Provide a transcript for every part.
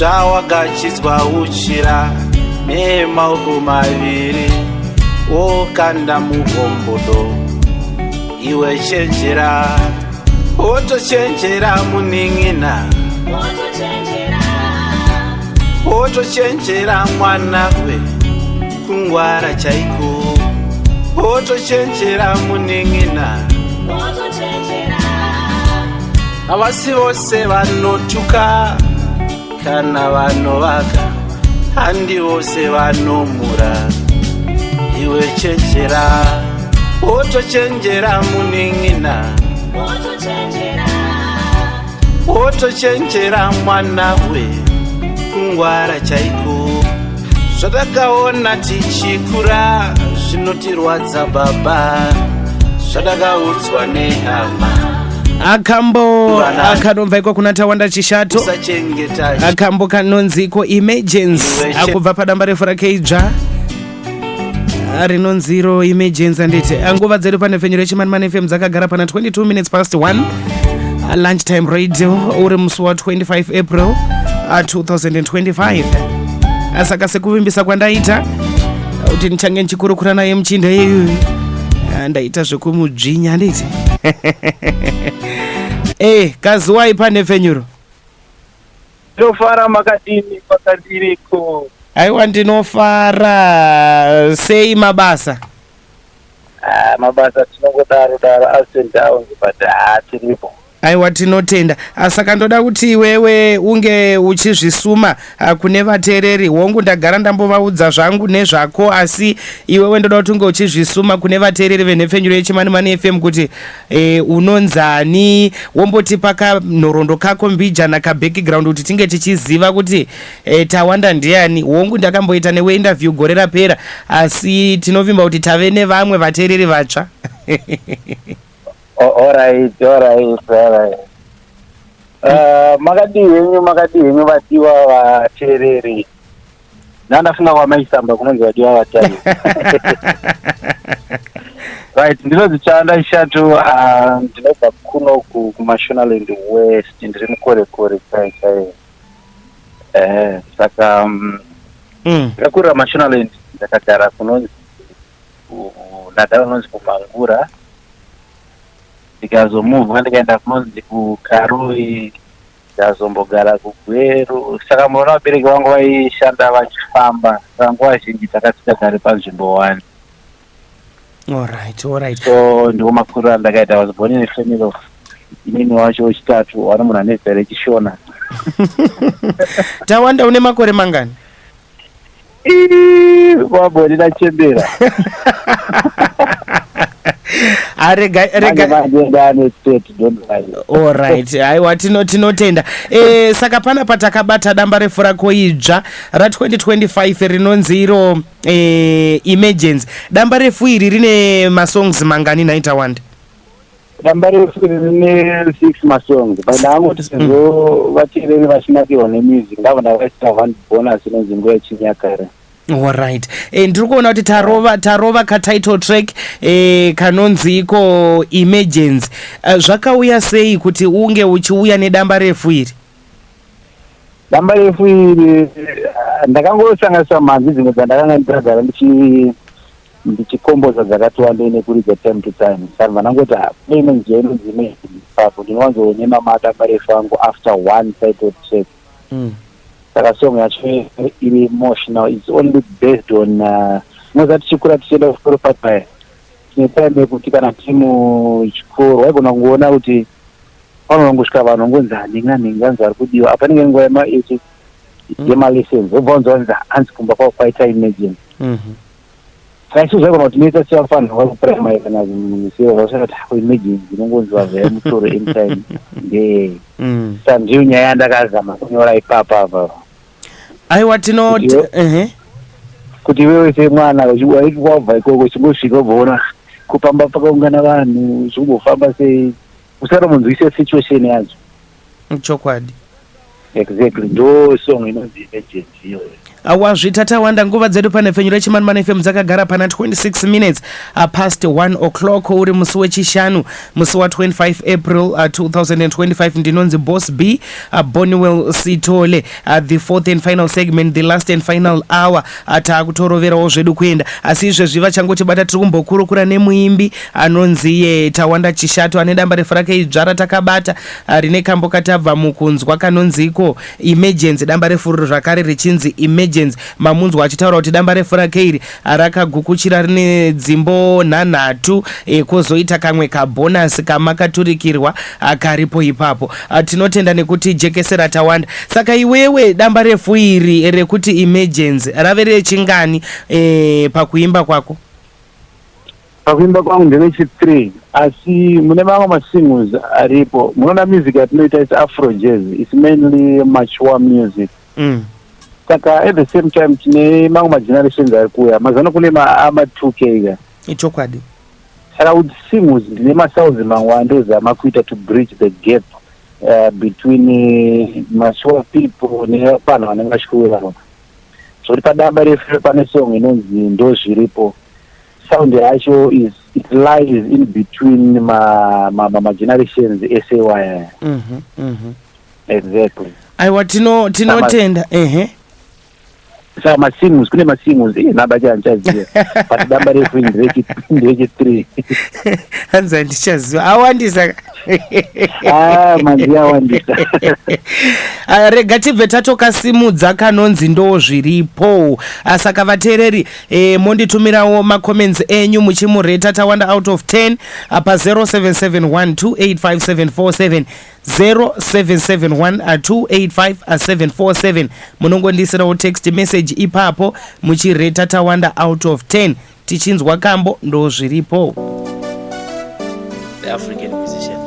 zvawagachizwa uchira nemaoko maviri wokanda mugombodo. Iwe chenjera, wotochenjera muning'ina, wotochenjera mwanawe kungwara chaiko, wotochenjera muning'ina. Havasi vose vanotuka kana vanovaka, handi vose vanomura. Iwe chenjera, wotochenjera muning'ina, wotochenjera mwanawe kungwara chaiko. Zvatakaona tichikura zvinotirwadza baba, zvatakaudzwa nehama. Akambo akanomva iko kuna Tawanda Chishato, akambo kanonziko Emergency akubva padamba refu rake idzva rinonziro Emergency. Anditi nguva dzedu pane Fenyu Chimani FM dzakagara pana 22 minutes past 1 lunch time radio uri musi wa 25 April 2025. Asaka sekuvimbisa kwandaita kuti ndichange ndichikurukura naye muchinda yeyu ndaita zvekumudzvinya nditi. Kazuwai pane Fenyuro. Ndinofara makadini pakadiriko. Aiwa ndinofara sei mabasa? Mabasa tinongodaro ups and downs but tiripo. Aiwa tinotenda. Saka ndoda kuti wewe unge uchizvisuma kune vatereri. Hongu ndagara ndambovaudza zvangu nezvako, asi iwewe ndoda kuti unge uchizvisuma kune vatereri venhefenyuro yeChimani FM kuti unonzani, wombotipa kanhoroondo kako mbijana ka background kuti tinge tichiziva kuti Tawanda ndiani. Hongu ndakamboita newe interview gore rapera, asi tinovimba kuti tave nevamwe vatereri vatsva. All right. Makadi henyu vadiwa vatereri. Nandafunga kwamaisamba kunonzi vadiwa vatari. Right, ndinozichanda Chishato, ndinobva kuno kuMashonaland West, ndiri mukorekore chaiyo. Saka ndakurira Mashonaland, ndakagara kunonzi nadhara unonzi kuMangura. Ndikazomuvha ndikaenda kunonzi kuKarui, ndikazombogara kuGweru. Saka munoona vabereki vangu vaishanda vachifamba, saka nguva zhinji takagara panzvimbo 1. Alright. So ndiko makuriro andakaita. I was born in a family of inini wacho wechitatu, wana munhu ane zera rechishona. Tawanda une makore mangani? Wabo ndinachembera. Alright, aiwa tinotenda. Saka pana patakabata damba refu rako idzva ra2025 rinonzi iro Emergency. Damba refu iri rine masongs mangani naita Tawanda? Damba refu rine 6 masongs. Vanangu tizo vatireri vachinakiwa nemusic ndava ndavaisa one bonus inonzi nguva yechinyakare. Alright. Ndiri kuona kuti tarova ka title track kanonzi iko Emergency. Zvakauya sei kuti unge uchiuya nedamba refu iri? Damba refu iri ndakangosanganisa mhanzi dzimwe dzandakanga ndagara ndichikomboza dzakati wandei nekuridza time to time. Saka vanangoti pane njira dzimwe ipapo ndinowanzoonema madamba refu angu after one title track. Saka song yacho iri emotional. It's only based on moza tichikura tichienda kuchikoro pataya tine time yekuti kana timu chikoro waigona kungoona kuti vanongosvika vanhu ngonzi hanhinga anzi vari kudiwa apa nenge nguva yemalessons wobva wanzwanzi hanzi kumba kwavo kwaita Emergency. Saka isu zvaigona kuti noita sevafanira vakuprimary kana zvasakati Emergency inongonziwa zvayamutoro anytime nde saka ndiyo nyaya yandakazama kunyora ipapa. Aiwa kuti wewe semwana wabva ikoko chingosvika ubvaona kupamba pakaungana vanhu zvingofamba sei usaromunzwise situation yacho. Chokwadi. Exactly, ndo song inonzi Emergency iyoyo. wazvita tawanda nguva dzedu pane fenyu rechimanimani fm dzakagara pana 26 minutes past 1 o'clock uri musi wechishanu musi wa25 april 2025 ndinonzi boss b Boniwell Sitole the fourth and final segment, the last and final hour taakutoroverawo zvedu kuenda asi izvezvi vachangotibata tiri kumbokurukura nemuimbi anonzi Tawanda Chishato ane damba refu rake idzvara takabata rine kambo katabva mukunzwa kanonziko Emergency, damba refu zvakare richinzi Emergency, mamunzwa achitaura kuti damba refu rake iri rakagukuchira rine dzimbo nhanhatu kwozoita kamwe kabhonasi kamakaturikirwa karipo ipapo. Tinotenda nekuti jekesera Tawanda. Saka iwewe damba refu iri rekuti Emergency rave rechingani pakuimba kwako? Pakuimba kwangu nderechi3 asi mune mamwe masingles aripo. Munoona music yatinoita is Afro jazz, it's mainly mature music. Saka at the same time tine mamwe magenerations ari kuya mazano kune ama2K ga ichokwadi. Saka with singles ndine masauzi mamwe andozama kuita to bridge the gap between mature people nepano vanenge vachikuwira. So padamba refu pane song inonzi ndo zviripo. Sound yacho is it lies in between ma generations SAY. Exactly. Aiwa tinotenda Saka masingles kune masingles nabacha anchaziya but damba refu nderechi3 hanza ndichaziva awandisa manzi awandisa. Rega tibve tatokasimudza kanonzi ndo zviripo. Saka vateereri monditumirawo macomments enyu muchimureta Tawanda out of 10 pa 0771285747 0771285747 munongondisirawo text message ipapo muchireta Tawanda out of 10 tichinzwa kambo ndo zviripo. The African musician.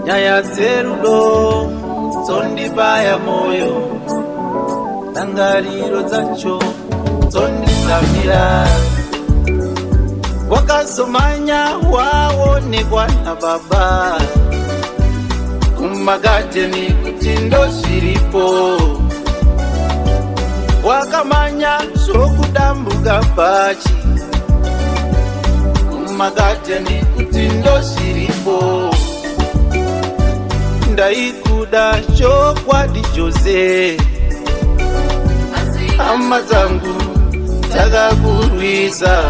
Nyaya dzerudo dzondibaya moyo, ndangariro dzacho dzondizamira. Wakazomanya waonekwa nababa kumagadheni kuti ndo zviripo. Wakamanya zvokudambuka pachi kumagadheni kuti ndo zviripo. Ndaikuda chokwadi chose, hama dzangu dzakakurwisa.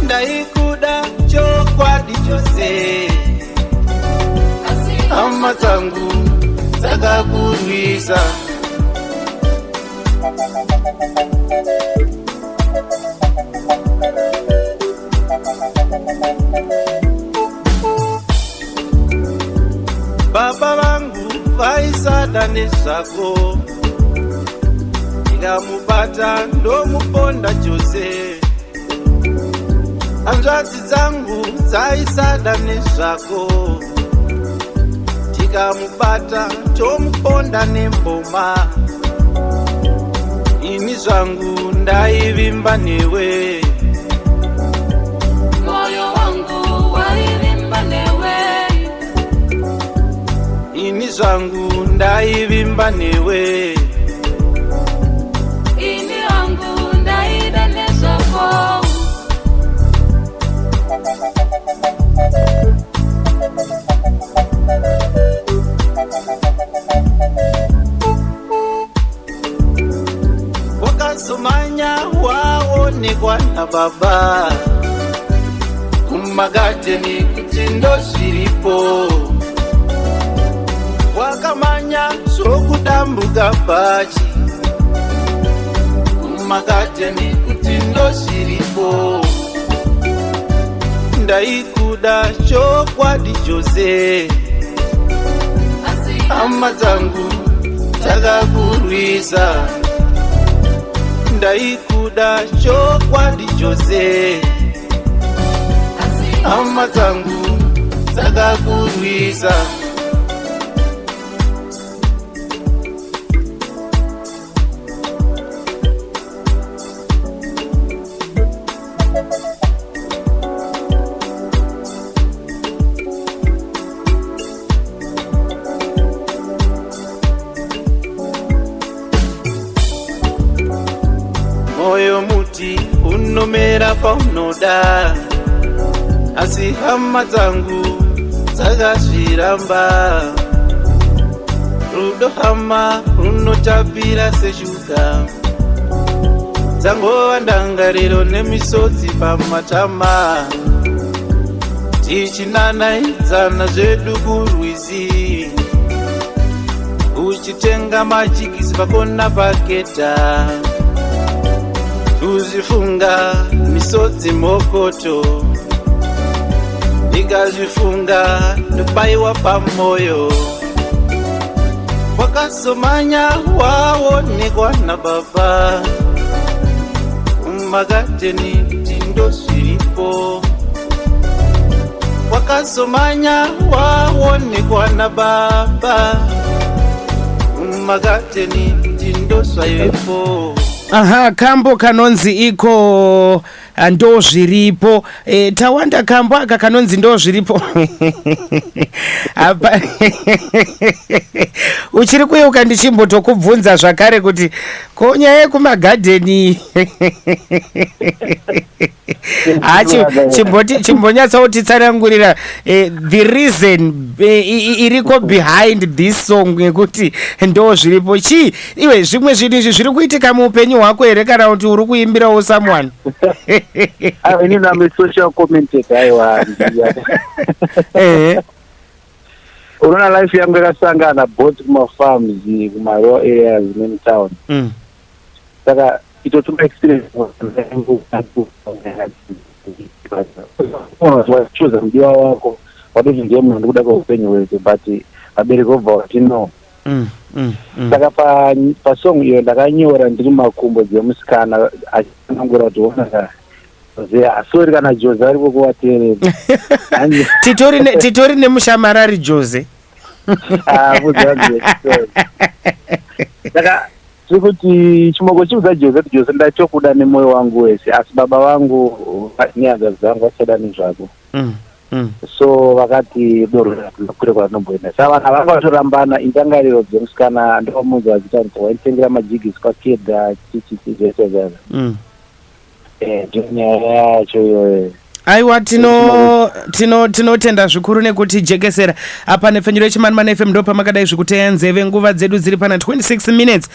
Ndaikuda chokwadi chose, hama dzangu dzakakurwisa. Baba vangu vaisada nezvako, ndikamubata ndomuponda chose. Hanzvadzi dzangu dzaisada nezvako, ndikamubata tomuponda nemboma. Ini zvangu ndaivimba newe, moyo wangu waivimba newe. Ini zvangu ndaivimba newe, ini wangu ndaida nezvako. Wakazomanya waonekwa nababa kumagadheni kuti ndo zviripo. Wakamanya zvokudambuka pachi kumagadheni kuti ndo zviripo. Ndaikuda chokwadi chose, hama dzangu dzakakurwisa. Ndaikuda chokwadi chose, hama dzangu dzakakurwisa. paunoda, asi hama dzangu dzakazviramba. Rudo hama runotapira seshuga, dzangova ndangariro nemisodzi pamatama. Tichinanaidzana zvedu kurwizi, uchitenga majikisi pakona paketa. Kuzvifunga misodzi mokoto, ndikazvifunga ndobaiwa pamoyo. Wakasomanya waonekwa nababa, mumagadheni tindo zviripo. Wakasomanya waonekwa nababa, mumagadheni tindo zvaivepo. Aha, kambo kanonzi iko ndo zviripo. Tawanda kambo aka kanonzi ndo zviripo. Apa uchiri kuyeuka ndichimbotokubvunza zvakare kuti konyaya kumagadheni chimbonyatsa kutitsanangurira the reason iriko behind this song yekuti ndo zviripo. Chii iwe zvimwe zvinhu izvi zviri kuitika muupenyu hwako here kana kuti uri kuimbirawo someone? Inini I'm a social commentator. Aiwa, unaona life yangu yakasangana both kuma-farms, kuma-rural areas in town. Saka itotuma experience wachoza mdiwa wako wadoti ndiye munhu ndikuda kweupenyu hwese, but vabereki vobva vati no. Saka pasong iyo ndakanyora ndiri mumakumbo dzemusikana achinangura kuti ona sorry kana Jose ari kukuvateerera. Titori nemushamarari Jose. Saka tiri kuti chimoko chiudza Jose kuti Jose ndachokuda nemoyo wangu wese, asi baba vangu nehaza dzangu vachada nezvako. So vakati doro kure kwarinomboenda. Saka vanhu vanga vatorambana, indangariro dzemusikana ndomunzi vachita kuti waitengera majigisi kwakeda chichi zvese zvazvo. Aiwa, tinotenda zvikuru nekuti jekesera apa nepfenyuro yeChimanimani FM ndo pamakadai zvikuteya nzeve. Nguva dzedu dziri pana 26 minutes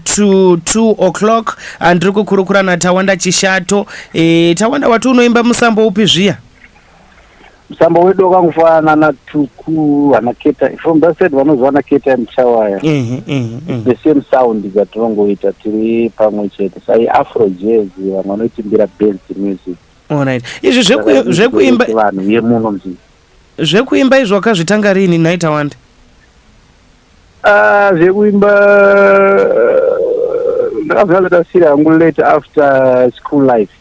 to 2 o'clock. Ndiri kukurukura naTawanda Chishato. Tawanda, wati unoimba musambo upi zviya? Musambo wedu wakangofanana natuku vanaketa from that side vanozwa vanaketa muchawaya. The same sound dzatinongoita tiri pamwe chete. Sai afro jazz vamwe vanoitimbira based music. Alright. Izvi zvekuimba vanhu yemuno mzi. Zvekuimba izvo wakazvitanga rini naitawanda? Zvekuimba ndakazvitasira hangu late after school life.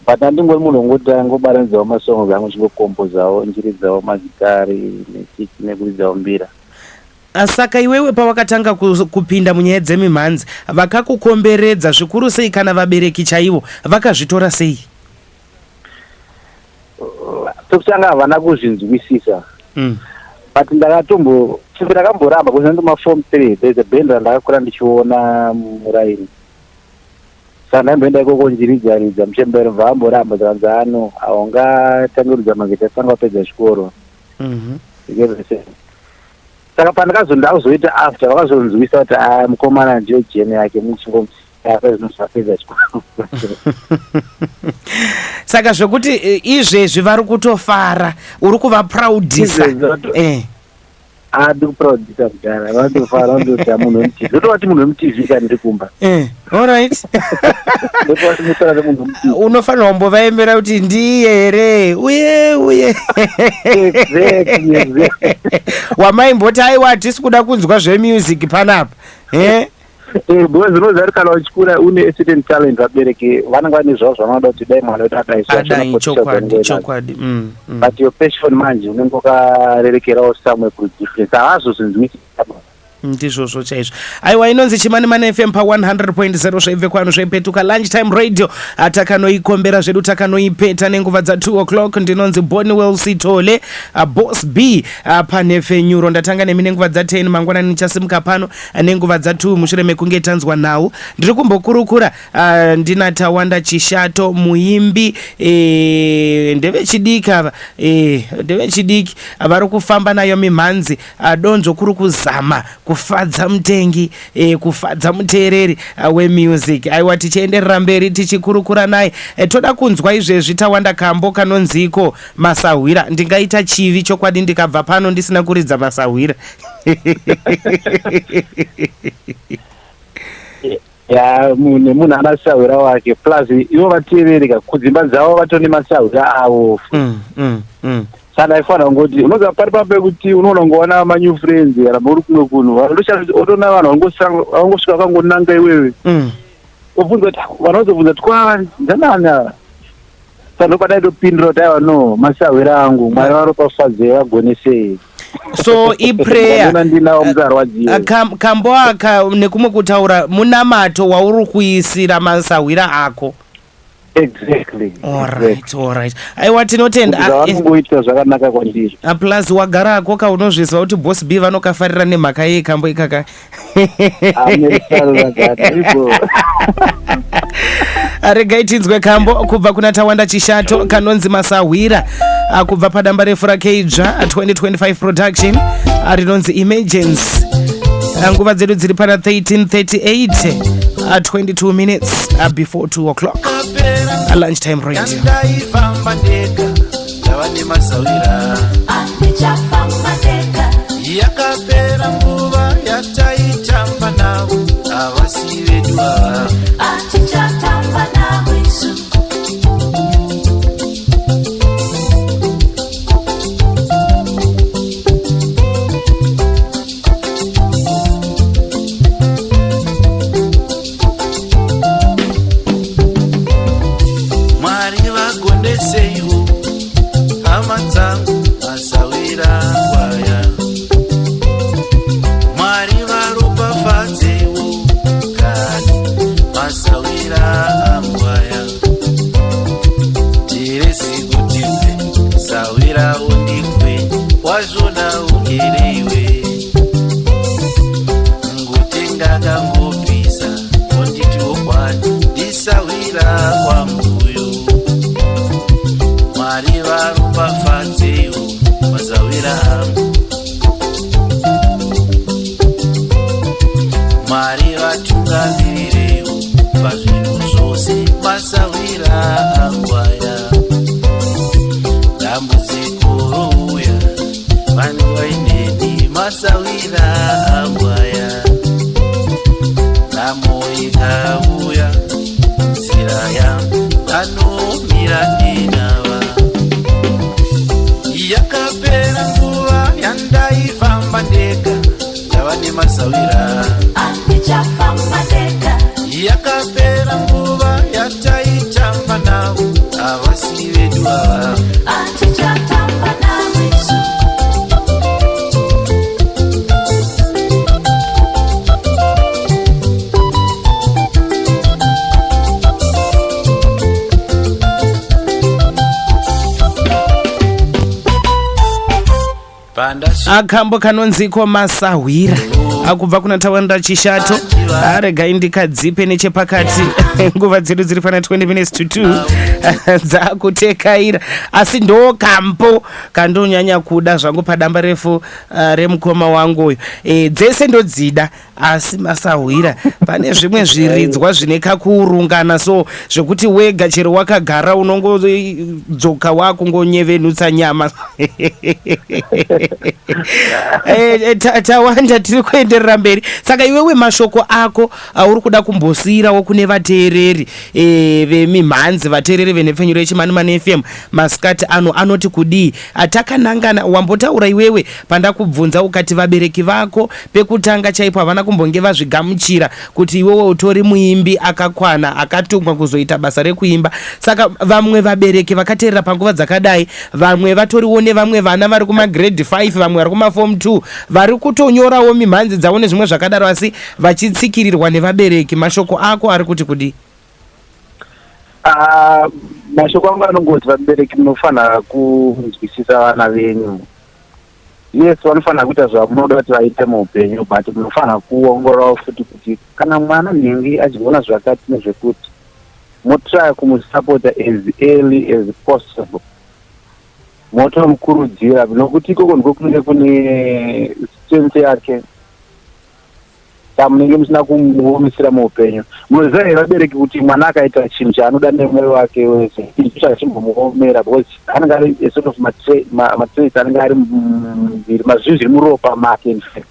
But handingori munhu ngobaranzawo masongo zangu chingokompozawo njiridzawo magitari nekuridzawo mbira. Saka iwewe pawakatanga kupinda munyaya dzemimhanzi vakakukomberedza zvikuru sei kana vabereki chaivo vakazvitora sei? Tokutanga havana kuzvinzwisisa. But ndakamboramba kuti ndoma-form 3 there's a band randakakura ndichiona muraini. Saka ndaimboenda ikoko njiridzaridza muchembero vaamboramba zakanza ano aungatangiridza magita asanga wapedza chikoro. Saka pandakazondakuzoita after vakazonzwisa kuti mukomana ndiyo jeni yake muchingopedza chikoro. Saka zvokuti izvezvi vari kutofara, uri kuvapraudhisa. Adi kupraudhisa kudhara, vanotofara vanototi munhu wemutivi. Zvotovati munhu wemutivi kana ndiri kumba. Alright. Unofanira kumbovaembera kuti ndiye here uye. Exactly. Wamaimboti aiwa hatisi kuda kunzwa zvemusic panapa. Because zvinozari kana uchikura une certain talent vabereki vanenge vane zvavo zvavanoda kuti dai mwana wedu adai chokwadi. But your passion manje unenge wakarerekerawo somewhere kuri difference. Havazozvinzwisisa. ndizvozvo chaizvo. Aiwa, inonzi Chimani FM pa 100.0 zvaibve kwano zvaipetuka lunchtime radio. Takanoikombera zvedu takanoipeta nenguva dza2 o'clock. Ndinonzi Bonwell Sitole, Boss B panefenyuro. Ndatanga nemi nenguva dza10 mangwanani nichasimuka pano nenguva dza2 mushure mekunge tanzwa nawo. Ndiri kumbokurukura ndina Tawanda Chishato muimbi ndevechidiki ava ndevechidiki vari kufamba nayo mimhanzi donzvo kuri kuzama kufadza mutengi kufadza muteereri wemusic. Aiwa, tichienderera mberi tichikurukura naye. Toda kunzwa izvezvi Tawanda kambo kanonziko Masahwira. Ndingaita chivi chokwadi ndikabva pano ndisina kuridza Masahwira. Ya munhu anasahwira wake plus ivo vateerereka kudzimba dzavo vatone masahwira avo. Saka ifanira ngoti unoza pari pekuti unoona ungowana manyu friends kana muri kumwe kunhu otona vanhu vangosvika vakangonanga iwewe obvunza kuti vanozobvunza kuti ndanana saka ndopadayi topindura kuti aiwa no masahwira angu Mwari varopafadze vagonesei. So iprayer ndinawo muzarwadziwe kambo aka nekumwe kutaura munamato wauri kuisira masahwira ako. Exactly. All right. Aiwa, tinotenda vanongoita zvakanaka kwandiri. Plus wagara ako kaunozviziva kuti Boss B vanokafarira nemhaka yekambo ikaka. Regai tinzwe kambo kubva kuna Tawanda Chishato kanonzi Masahwira kubva padamba refu rakeidzva 2025 production rinonzi Emergence. Nguva dzedu dziri pana 13:38 22 minutes before 2 o'clock. Lunchtime radio. Ndaifamba ndega ndava nemasahwira yakapera nguva yataitamba navo avasi vedu ava atichatamba navo isu Seiwo amatsangu masahwira kwaya Mwari varopafadzewo kani masahwira amwaya tiresi kutimbe sahwira undikwe wazvona ungereiwe ngutenga kangopisa onditi wokwani ndisahwira kwanguyo Mwari varopafadzewo masahwira angu Mwari vatungamirewo pazvinhu zvose masahwira angwaya dambudziko rouya vanhu vaineni masahwira angwaya nhamo ikauya nzira yangu anomira ndinava yakapera nguva yandaifamba ndega ndava nemasahwira yakapera nguva yataitamba navo avasi vedu ava atichatamba navo isu akambo kanonziko Masahwira akubva kuna Tawanda Chishato. Regai ndikadzipe nechepakati nguva dzedu dziri pana 20 minutes to 2 dzakutekaira asi ndo kambo kandonyanya kuda zvangu padamba refu remukoma wangu uyu. Dzese ndodzida asi Masahwira pane zvimwe zviridzwa zvine kakurungana so zvekuti wega chero wakagara unongodzoka wakungonyevenutsa nyama. Tawanda tiri kuenderera mberi. Saka iwewe mashoko ako uri kuda kumbosiyirawo kune vateereri vemimhanzi vateereri venhepfenyuro yeChimani FM masikati ano anoti kudii atakanangana. Wambotaura iwewe pandakubvunza ukati vabereki vako pekutanga chaipo havana kumbonge vazvigamuchira kuti iwewe utori muimbi akakwana akatumwa kuzoita basa rekuimba. Saka vamwe vabereki vakateerera panguva dzakadai vamwe vatoriwo nevamwe vana vari kuma grade 5 vamwe vari kuma form 2 vari kutonyorawo mimhanzi kubudikidzawo nezvimwe zvakadaro asi vachitsikirirwa nevabereki. Mashoko ako ari kuti kudi? Mashoko angu anongoti vabereki munofanira kunzwisisa vana venyu. Yes, vanofanira kuita zvamunoda kuti vaite muupenyu, but munofanira kuongororawo futi kuti kana mwana nhingi achiona zvakati nezvekuti motry kumusapota as early as possible. Motomukurudzira nokuti ikoko ndiko kunenge kune strength yake. Munenge musina kumuomisira muupenyu. Munoziva here vabereki kuti mwana akaita chinhu chaanoda nemwoyo wake wese icho chachimbomuomera because anenge ari a sort of matraits anenge ari mazvinhu zviri muropa make in fact.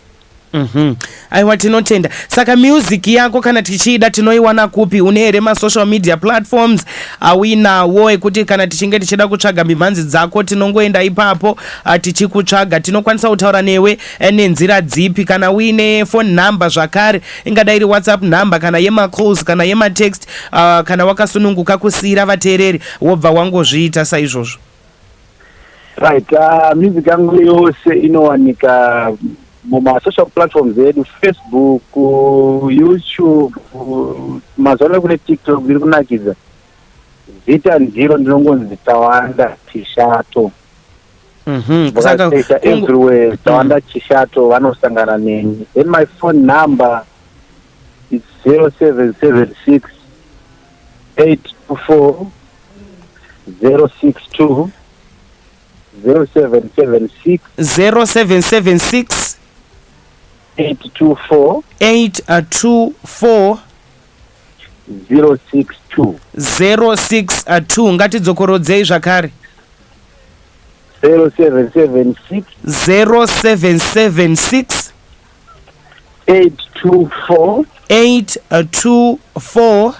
Aiwa, tinotenda. Saka music yako kana tichida tinoiwana kupi? Une here masocial media platforms awinawo ekuti kana tichinge tichida kutsvaga mimhanzi dzako tinongoenda ipapo tichikutsvaga? Tinokwanisa kutaura newe nenzira dzipi? Kana uine phone number zvakare, ingadai iri WhatsApp number kana yemacalls kana yematext, kana wakasununguka kusiyira vateereri wobva wangozviita saizvozvo? Right, music yangu yose inowanika social platforms edu, Facebook, YouTube, mazona kune TikTok ziri kunakidza. Zita ndiro ndinongonzi Tawanda Chishato. Saka everywhere Tawanda Chishato vanosangana neni. Then my phone number is 0776 824 062 0776 0776 824 062. Ngatidzokorodzei zvakare. 0776 824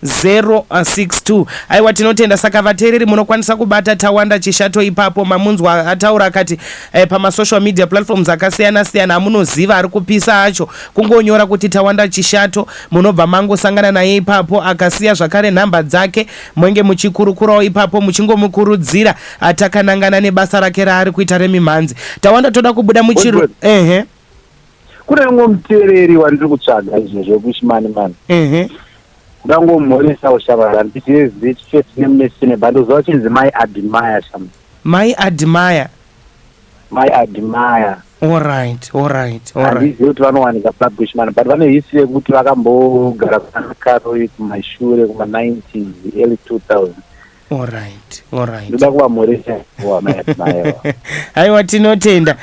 062. Aiwa, tinotenda. Saka vateereri munokwanisa kubata Tawanda Chishato ipapo. Mamunzwa ataura akati pamasocial media platforms akasiyana siyana amunoziva ari kupisa acho kungonyora kuti Tawanda Chishato, munobva mangosangana naye ipapo, akasiya zvakare nhamba dzake, munge muchikurukurawo ipapo muchingomukurudzira atakanangana nebasa rake raari kuita remimhanzi. Tawanda, toda kubuda muchiro. Kune umwe muteereri wandiri kutsvaga izvozvo kuchimani. Ndangomhoresa ushavara nditi his first name nesine bando zvachinzi My Admire some. My Admire. All right. Handizivi kuti vanowanika pabushman, but vane history yekuti vakambogara kumakaro kumashure kuma-90s early 2000s. All right. Ndoda kuvamhoresa My Admire. Aiwa, tinotenda.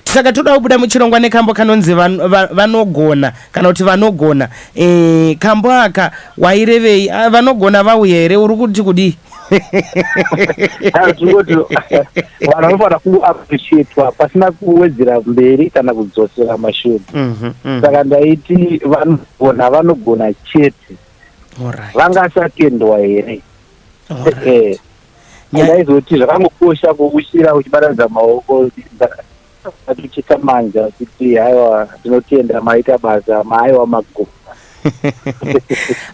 Saka toda kubuda muchirongwa nekambo kanonzi vanogona kana kuti vanogona. Kambo aka wairevei? Vanogona vauya here? Uri kuti kudi? Tingoti vanhu vanofanira kuappreciatwa pasina kuwedzera mberi kana kudzosera mashure. Saka ndaiti vanogona chete. Vangasatendwa here? Ndaizoti zvakangokosha kuushira uchibatanidza maoko atichita manja kuti haiwa tinotenda maita basa maaiwa magoma.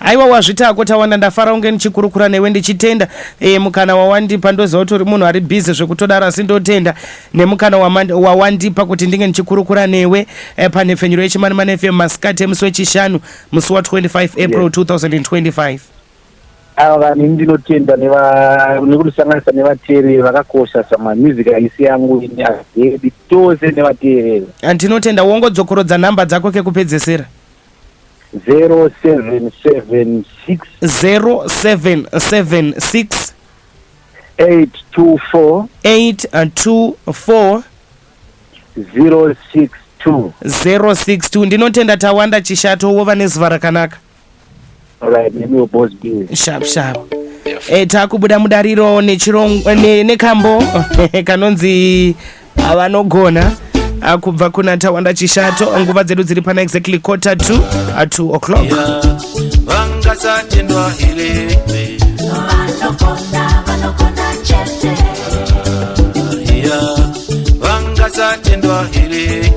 Aiwa, wazvitako Tawanda, ndafara unge ndichikurukura newe ndichitenda mukana wawandipa. Ndoziva kuti uri munhu ari bhizi zvekutodaro, asi ndotenda nemukana wawandipa kuti ndinge ndichikurukura newe panhefenyuro yeChimani FM masikati emusi wechishanu musi wa25 April 2025. Vanhu ndinotenda nekusanganisa nevateereri vakakosha music haisi yangu ini tose nevateereri. Ndinotenda. Wongodzokorodza nhamba dzako kekupedzesera. 0776 824 062. Ndinotenda Tawanda Chishato, wova nezuva rakanaka. Alright, name boss B. Sharp. Takubuda mudariro nekambo kanonzi vanogona kubva kuna Tawanda Chishato. Nguva dzedu dziri pana exactly 1:45 vangasatendwa here vangasatendwa here